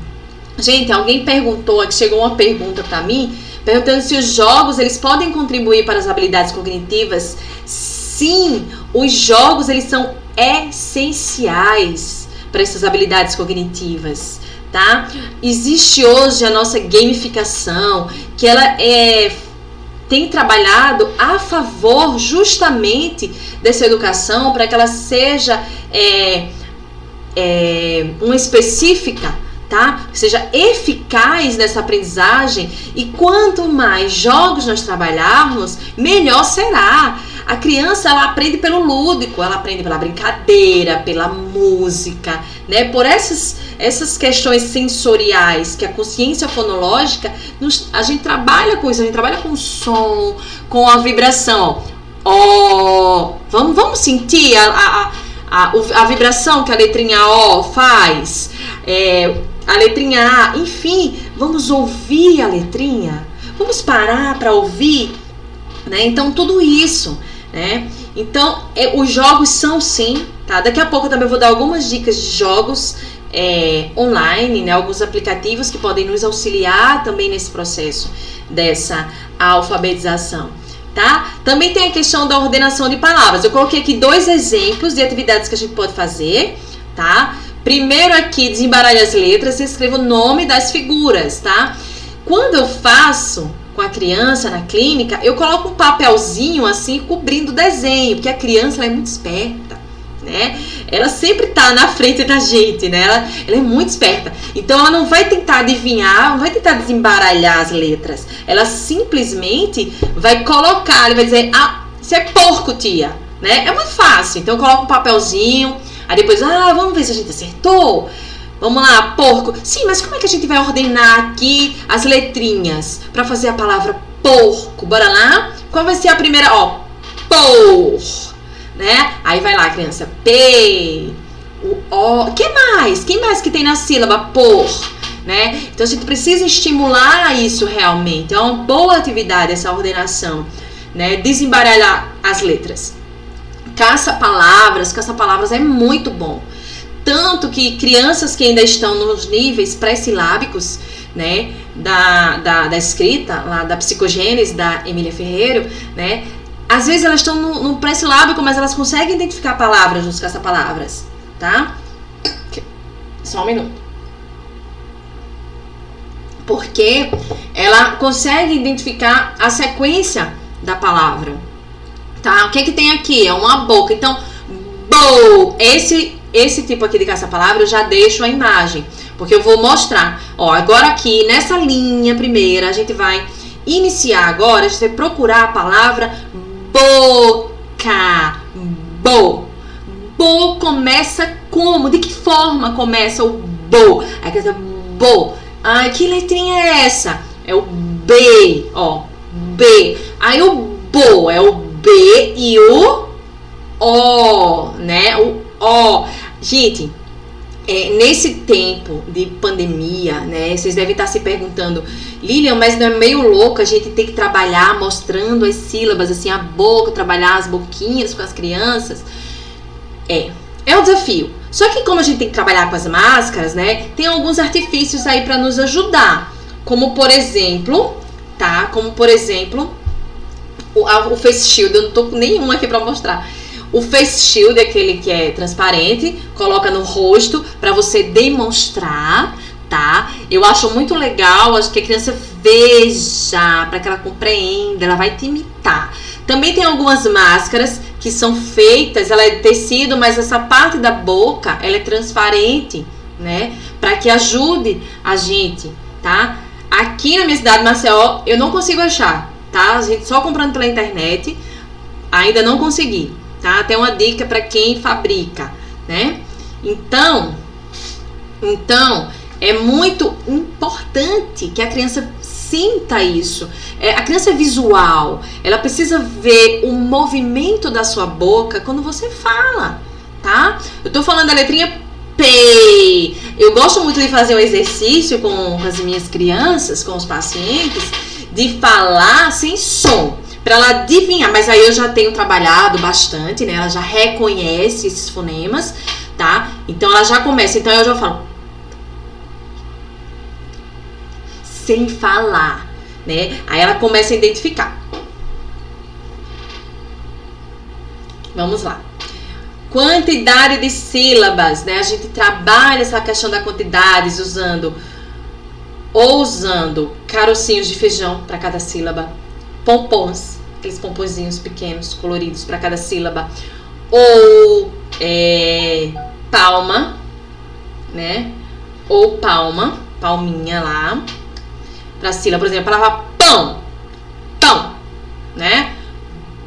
Gente, alguém perguntou, aqui chegou uma pergunta para mim, perguntando se os jogos eles podem contribuir para as habilidades cognitivas. Sim, os jogos eles são essenciais para essas habilidades cognitivas. Tá? Existe hoje a nossa gamificação, que ela tem trabalhado a favor justamente dessa educação, para que ela seja uma específica, tá? Que seja eficaz nessa aprendizagem, e quanto mais jogos nós trabalharmos, melhor será. A criança, ela aprende pelo lúdico, ela aprende pela brincadeira, pela música, né? Por essas questões sensoriais que a consciência fonológica, a gente trabalha com isso, a gente trabalha com o som, com a vibração. Ó, vamos sentir a vibração que a letrinha O faz, a letrinha A, enfim, vamos ouvir a letrinha, vamos parar para ouvir, né? Então, tudo isso, né? Então, os jogos são sim, tá? Daqui a pouco eu também vou dar algumas dicas de jogos online, né? Alguns aplicativos que podem nos auxiliar também nesse processo dessa alfabetização, tá? Também tem a questão da ordenação de palavras. Eu coloquei aqui 2 exemplos de atividades que a gente pode fazer, tá? Primeiro aqui, desembaralhe as letras e escreva o nome das figuras, tá? Quando eu faço com a criança na clínica, eu coloco um papelzinho assim, cobrindo o desenho, porque a criança ela é muito esperta, né? Ela sempre tá na frente da gente, né? Ela é muito esperta. Então ela não vai tentar adivinhar, não vai tentar desembaralhar as letras. Ela simplesmente vai colocar, ele vai dizer, isso é porco, tia, né? É muito fácil. Então eu coloco um papelzinho, aí depois, vamos ver se a gente acertou. Vamos lá, porco. Sim, mas como é que a gente vai ordenar aqui as letrinhas para fazer a palavra porco? Bora lá? Qual vai ser a primeira? Por, né? Aí vai lá, criança. P, o O. Quem mais que tem na sílaba por, né? Então a gente precisa estimular isso realmente. É uma boa atividade essa ordenação, né? Desembaralhar as letras. Caça-palavras é muito bom. Tanto que crianças que ainda estão nos níveis pré-silábicos, né, da escrita, lá da psicogênese, da Emília Ferreiro, né, às vezes elas estão no pré-silábico, mas elas conseguem identificar palavras nos caça-palavras, tá? Só um minuto. Porque ela consegue identificar a sequência da palavra, tá? O que tem aqui? É uma boca. Então, bo, esse tipo aqui de caça-palavra eu já deixo a imagem, porque eu vou mostrar. Agora aqui nessa linha primeira a gente vai iniciar agora, a gente vai procurar a palavra boca. Bo começa como? De que forma começa o bo? Aí quer dizer bo. Que letrinha é essa? É o B, B. Aí o bo é o B e o O, né? O O. Gente, nesse tempo de pandemia, né, vocês devem estar se perguntando, Lilian, mas não é meio louco a gente ter que trabalhar mostrando as sílabas, assim, a boca, trabalhar as boquinhas com as crianças? É um desafio. Só que como a gente tem que trabalhar com as máscaras, né, tem alguns artifícios aí para nos ajudar. Como por exemplo, tá? O Face Shield, eu não tô com nenhum aqui para mostrar. O Face Shield é aquele que é transparente, coloca no rosto para você demonstrar, tá? Eu acho muito legal, acho que a criança veja, para que ela compreenda, ela vai te imitar. Também tem algumas máscaras que são feitas, ela é de tecido, mas essa parte da boca, ela é transparente, né? Para que ajude a gente, tá? Aqui na minha cidade, Maceió, eu não consigo achar, tá? A gente só comprando pela internet, ainda não consegui. Tá? Até uma dica para quem fabrica, né? Então é muito importante que a criança sinta isso. A criança é visual, ela precisa ver o movimento da sua boca quando você fala, tá? Eu tô falando da letrinha P. Eu gosto muito de fazer um exercício com as minhas crianças, com os pacientes, de falar sem som, para ela adivinhar, mas aí eu já tenho trabalhado bastante, né? Ela já reconhece esses fonemas, tá? Então ela já começa, então eu já falo sem falar, né? Aí ela começa a identificar. Vamos lá. Quantidade de sílabas, né? A gente trabalha essa questão da quantidade usando carocinhos de feijão para cada sílaba, pompons, aqueles pomponzinhos pequenos, coloridos para cada sílaba, ou palma, né? Ou palminha lá, para sílaba, por exemplo, a palavra pão, né?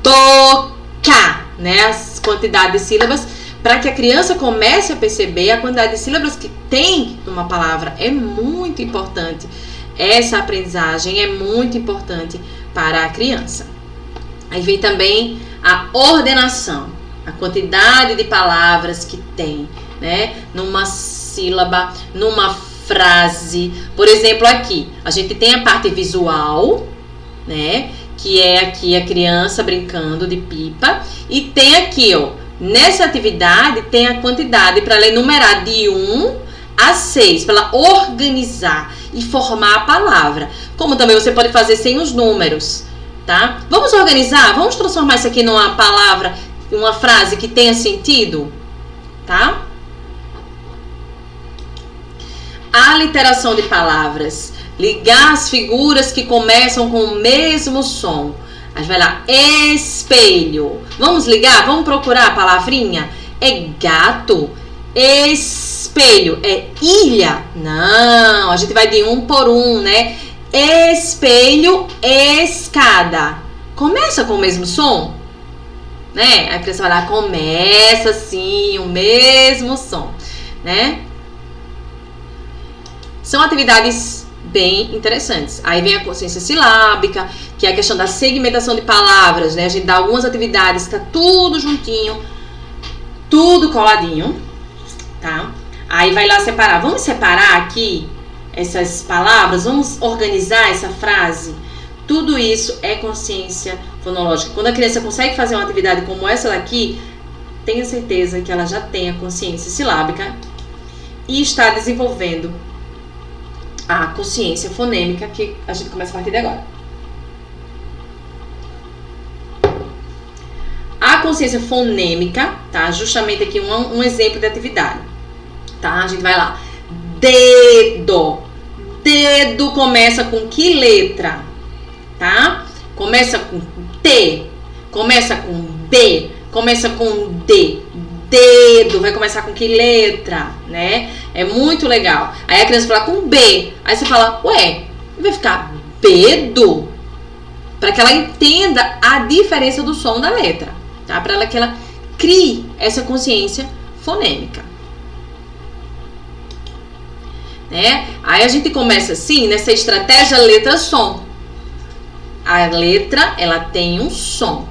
Boca, né? As quantidades de sílabas, para que a criança comece a perceber a quantidade de sílabas que tem numa palavra. É muito importante. Essa aprendizagem é muito importante para a criança. Aí vem também a ordenação, a quantidade de palavras que tem, né? Numa sílaba, numa frase. Por exemplo, aqui, a gente tem a parte visual, né? Que é aqui a criança brincando de pipa. E tem aqui, ó, nessa atividade tem a quantidade para ela enumerar de 1 a 6, para ela organizar e formar a palavra. Como também você pode fazer sem os números, tá? Vamos organizar? Vamos transformar isso aqui numa palavra, uma frase que tenha sentido, tá? A literação de palavras. Ligar as figuras que começam com o mesmo som. A gente vai lá, espelho. Vamos ligar? Vamos procurar a palavrinha? É gato. Espelho. É ilha? Não, a gente vai de um por um, né? Espelho, escada. Começa com o mesmo som? Né? A criança vai lá, começa assim, o mesmo som, né? São atividades bem interessantes. Aí vem a consciência silábica, que é a questão da segmentação de palavras, né? A gente dá algumas atividades, tá tudo juntinho, tudo coladinho, tá? Aí vai lá separar. Vamos separar aqui essas palavras? Vamos organizar essa frase? Tudo isso é consciência fonológica. Quando a criança consegue fazer uma atividade como essa daqui, tenha certeza que ela já tem a consciência silábica e está desenvolvendo a consciência fonêmica, que a gente começa a partir de agora. A consciência fonêmica, tá? Justamente aqui um exemplo de atividade, tá? A gente vai lá. Dedo. Dedo começa com que letra? Tá? Começa com T, começa com B, começa com D. Dedo vai começar com que letra, né? É muito legal. Aí a criança fala com B. Aí você fala, ué, vai ficar bedo? Para que ela entenda a diferença do som da letra, tá? Para que ela crie essa consciência fonêmica, né? Aí a gente começa assim, nessa estratégia letra-som. A letra, ela tem um som,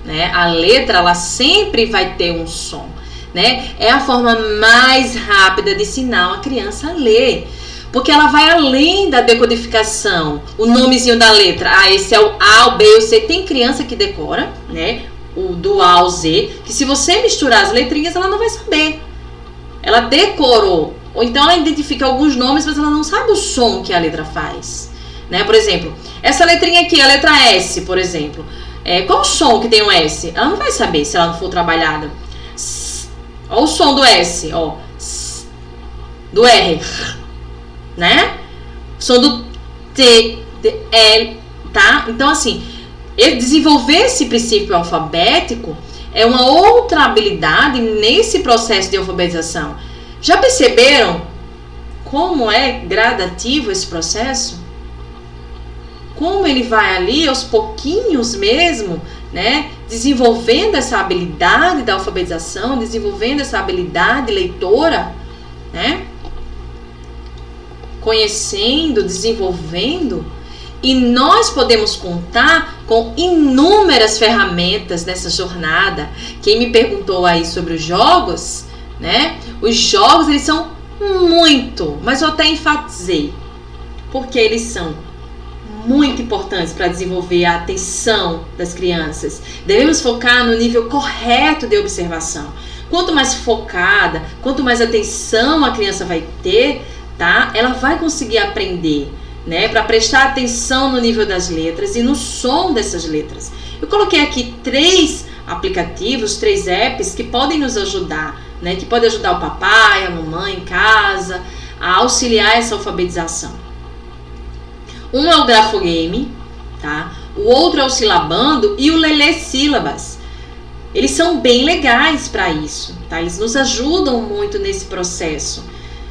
né? A letra, ela sempre vai ter um som, né? É a forma mais rápida de ensinar uma criança a ler, porque ela vai além da decodificação, o nomezinho da letra. Ah, esse é o A, o B, o C. Tem criança que decora, né? O do A ao Z, que se você misturar as letrinhas, ela não vai saber. Ela decorou, ou então ela identifica alguns nomes, mas ela não sabe o som que a letra faz, né? Por exemplo, essa letrinha aqui, a letra S, por exemplo. Qual o som que tem o S? Ela não vai saber se ela não for trabalhada. Olha o som do S, ó. Do R, né? Som do T, L, tá? Então, assim, desenvolver esse princípio alfabético é uma outra habilidade nesse processo de alfabetização. Já perceberam como é gradativo esse processo? Como ele vai ali aos pouquinhos mesmo, né? Desenvolvendo essa habilidade da alfabetização, desenvolvendo essa habilidade leitora, né? Conhecendo, desenvolvendo. E nós podemos contar com inúmeras ferramentas nessa jornada. Quem me perguntou aí sobre os jogos, né? Os jogos, eles são muito, mas eu até enfatizei, porque eles são muito importantes para desenvolver a atenção das crianças. Devemos focar no nível correto de observação. Quanto mais focada, quanto mais atenção a criança vai ter, tá? Ela vai conseguir aprender, né? Para prestar atenção no nível das letras e no som dessas letras. Eu coloquei aqui 3 aplicativos, 3 apps que podem nos ajudar, né? Que podem ajudar o papai, a mamãe em casa a auxiliar essa alfabetização. Um é o Grafogame, tá? O outro é o Silabando e o Lelê Sílabas. Eles são bem legais para isso, tá? Eles nos ajudam muito nesse processo.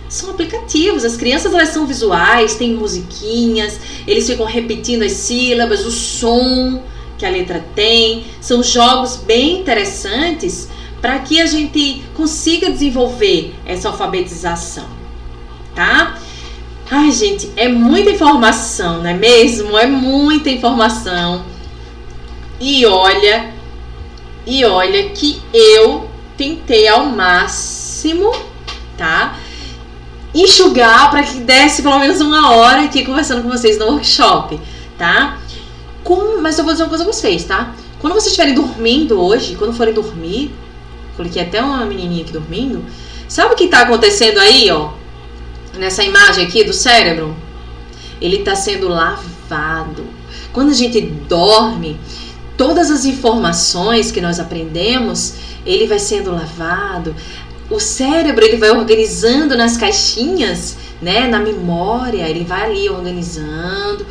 São aplicativos, as crianças, elas são visuais, tem musiquinhas, eles ficam repetindo as sílabas, o som que a letra tem. São jogos bem interessantes para que a gente consiga desenvolver essa alfabetização, tá? Ai, gente, é muita informação, não é mesmo? É muita informação. E olha que eu tentei ao máximo, tá? Enxugar para que desse pelo menos 1 hora aqui conversando com vocês no workshop, tá? Mas eu vou dizer uma coisa a vocês, tá? Quando vocês estiverem dormindo hoje, quando forem dormir, coloquei até uma menininha aqui dormindo, sabe o que tá acontecendo aí, ó? Nessa imagem aqui do cérebro, ele está sendo lavado. Quando a gente dorme, todas as informações que nós aprendemos, ele vai sendo lavado. O cérebro, ele vai organizando nas caixinhas, né, na memória, ele vai ali organizando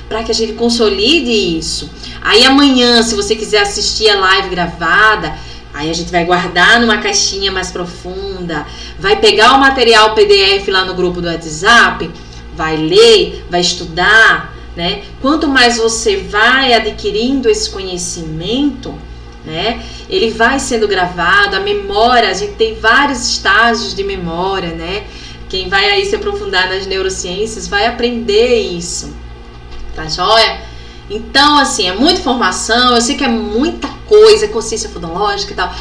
para que a gente consolide isso. Aí amanhã, se você quiser assistir a live gravada, aí a gente vai guardar numa caixinha mais profunda, vai pegar o material PDF lá no grupo do WhatsApp, vai ler, vai estudar, né? Quanto mais você vai adquirindo esse conhecimento, né, ele vai sendo gravado, a memória, a gente tem vários estágios de memória, né? Quem vai aí se aprofundar nas neurociências vai aprender isso, tá joia? Então, assim, é muita informação, eu sei que é muita coisa, consciência fonológica e tal.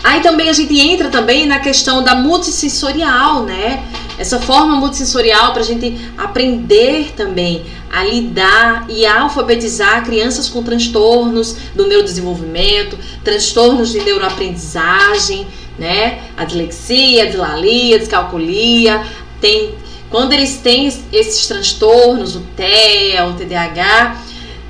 Aí também a gente entra também na questão da multissensorial, né? Essa forma multissensorial para a gente aprender também a lidar e a alfabetizar crianças com transtornos do neurodesenvolvimento, transtornos de neuroaprendizagem, né? A dislexia, a dislalia, a descalculia. Quando eles têm esses transtornos, o TEA, o TDAH,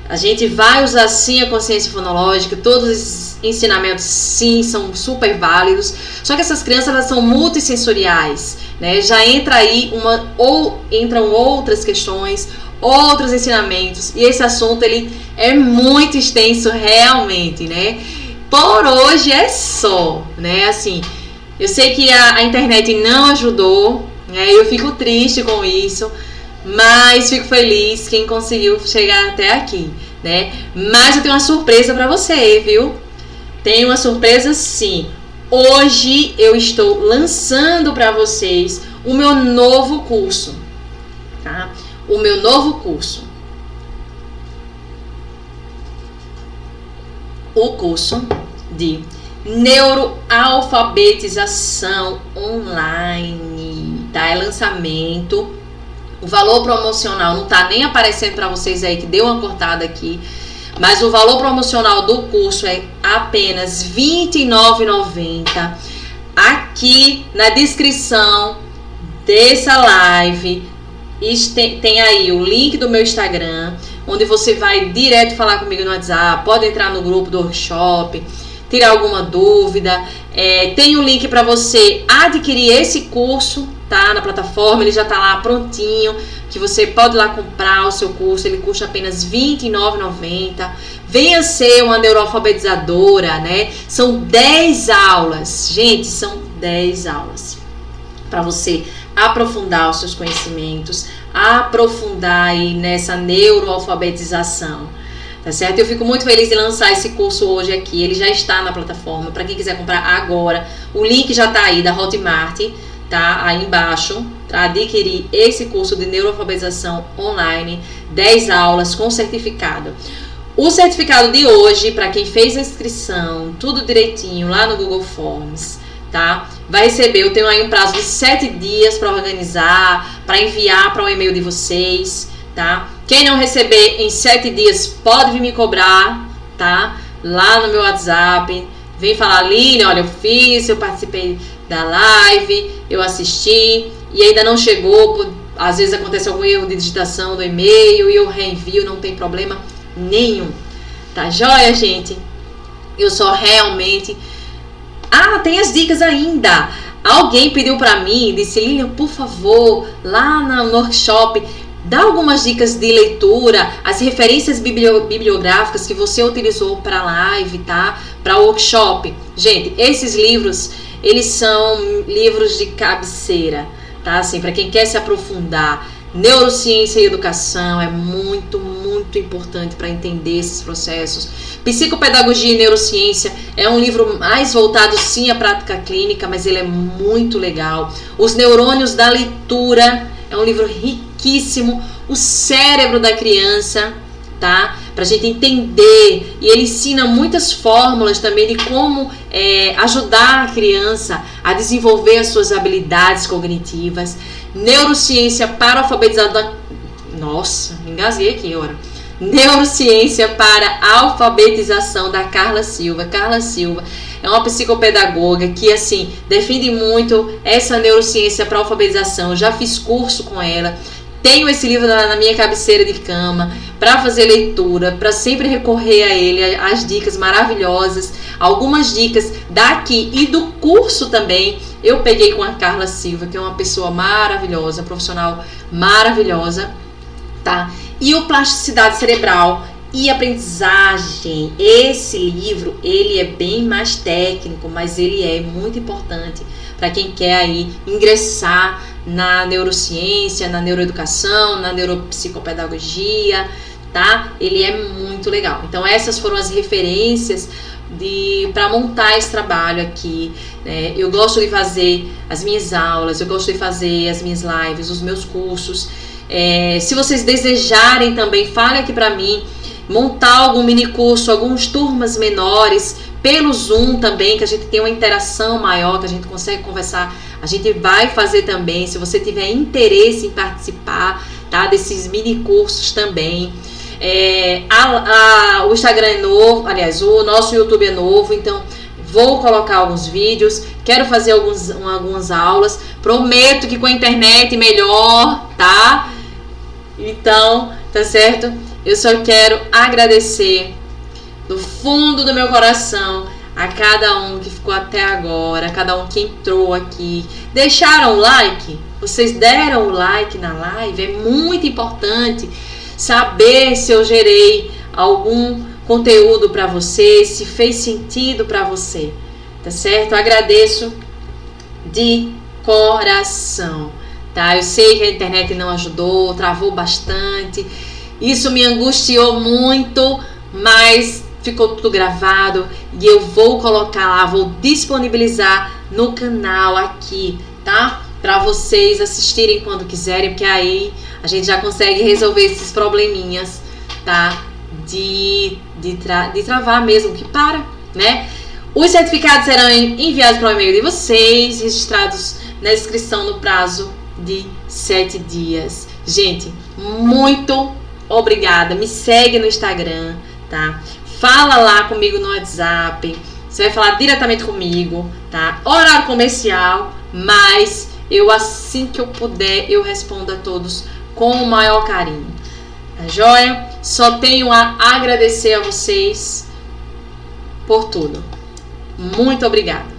a gente vai usar sim a consciência fonológica, todos esses ensinamentos sim são super válidos, só que essas crianças elas são multissensoriais, né? Já entra aí entram outras questões, outros ensinamentos, e esse assunto ele é muito extenso realmente, né? Por hoje é só, né? Assim, eu sei que a internet não ajudou, né? Eu fico triste com isso, mas fico feliz quem conseguiu chegar até aqui, né? Mas eu tenho uma surpresa para você, viu? Tenho uma surpresa sim. Hoje eu estou lançando para vocês o meu novo curso, tá? O meu novo curso. O curso de neuroalfabetização online, tá? É lançamento. O valor promocional não tá nem aparecendo para vocês aí, que deu uma cortada aqui. Mas o valor promocional do curso é apenas R$ 29,90. Aqui na descrição dessa live tem aí o link do meu Instagram, onde você vai direto falar comigo no WhatsApp, pode entrar no grupo do workshop, tirar alguma dúvida. Tem o link para você adquirir esse curso, tá? Na plataforma, ele já tá lá prontinho, que você pode ir lá comprar o seu curso, ele custa apenas R$ 29,90. Venha ser uma neuroalfabetizadora, né? São 10 aulas, gente, são 10 aulas para você aprofundar os seus conhecimentos, aprofundar aí nessa neuroalfabetização. Tá certo? Eu fico muito feliz em lançar esse curso hoje aqui. Ele já está na plataforma. Para quem quiser comprar agora, o link já tá aí da Hotmart, tá? Aí embaixo, para adquirir esse curso de neuroalfabetização online, 10 aulas com certificado. O certificado de hoje, para quem fez a inscrição, tudo direitinho lá no Google Forms, tá? Vai receber, eu tenho aí um prazo de 7 dias para organizar, para enviar para o e-mail de vocês, tá? Quem não receber em 7 dias pode vir me cobrar, tá? Lá no meu WhatsApp, vem falar, Lilian, olha, eu participei da live, eu assisti e ainda não chegou, às vezes acontece algum erro de digitação do e-mail e eu reenvio, não tem problema nenhum, tá joia, gente? Eu só realmente... tem as dicas ainda. Alguém pediu pra mim, disse, Lilian, por favor, lá no workshop, dá algumas dicas de leitura, as referências bibliográficas que você utilizou para a live, tá? Para o workshop. Gente, esses livros, eles são livros de cabeceira, tá? Assim, para quem quer se aprofundar. Neurociência e educação é muito, muito importante para entender esses processos. Psicopedagogia e neurociência é um livro mais voltado sim à prática clínica, mas ele é muito legal. Os neurônios da leitura é um livro riquíssimo. O cérebro da criança, tá? Pra gente entender. E ele ensina muitas fórmulas também de como ajudar a criança a desenvolver as suas habilidades cognitivas. Neurociência para alfabetizador. Nossa, me engasguei aqui, ora. Neurociência para alfabetização da Carla Silva. Carla Silva é uma psicopedagoga que, assim, defende muito essa neurociência para alfabetização. Eu já fiz curso com ela. Tenho esse livro na minha cabeceira de cama para fazer leitura, para sempre recorrer a ele, as dicas maravilhosas, Algumas dicas daqui e do curso também eu peguei com a Carla Silva, que é uma pessoa maravilhosa, profissional maravilhosa, tá? E o Plasticidade Cerebral e Aprendizagem, esse livro, ele é bem mais técnico, mas ele é muito importante para quem quer aí ingressar na neurociência, na neuroeducação, na neuropsicopedagogia, tá? Ele é muito legal. Então essas foram as referências para montar esse trabalho aqui, né? Eu gosto de fazer as minhas aulas, eu gosto de fazer as minhas lives, os meus cursos. Se vocês desejarem também, fale aqui para mim, montar algum mini curso, algumas turmas menores, pelo Zoom também, que a gente tem uma interação maior, que a gente consegue conversar, a gente vai fazer também, se você tiver interesse em participar, tá, desses mini cursos também. O Instagram é novo, aliás, o nosso YouTube é novo, então vou colocar alguns vídeos, quero fazer algumas aulas, prometo que com a internet melhor, tá? Então, tá certo? Eu só quero agradecer do fundo do meu coração a cada um que ficou até agora, a cada um que entrou aqui. Deixaram o like? Vocês deram o like na live? É muito importante saber se eu gerei algum conteúdo para você, se fez sentido para você, tá certo? Eu agradeço de coração, tá? Eu sei que a internet não ajudou, travou bastante. Isso me angustiou muito, mas ficou tudo gravado e eu vou colocar lá, vou disponibilizar no canal aqui, tá? Para vocês assistirem quando quiserem, porque aí a gente já consegue resolver esses probleminhas, tá? De travar mesmo, que para, né? Os certificados serão enviados para o e-mail de vocês, registrados na inscrição no prazo de 7 dias. Gente, muito obrigada. Me segue no Instagram, tá? Fala lá comigo no WhatsApp. Você vai falar diretamente comigo, tá? Horário comercial, mas eu, assim que eu puder, eu respondo a todos com o maior carinho. Tá joia? Só tenho a agradecer a vocês por tudo. Muito obrigada.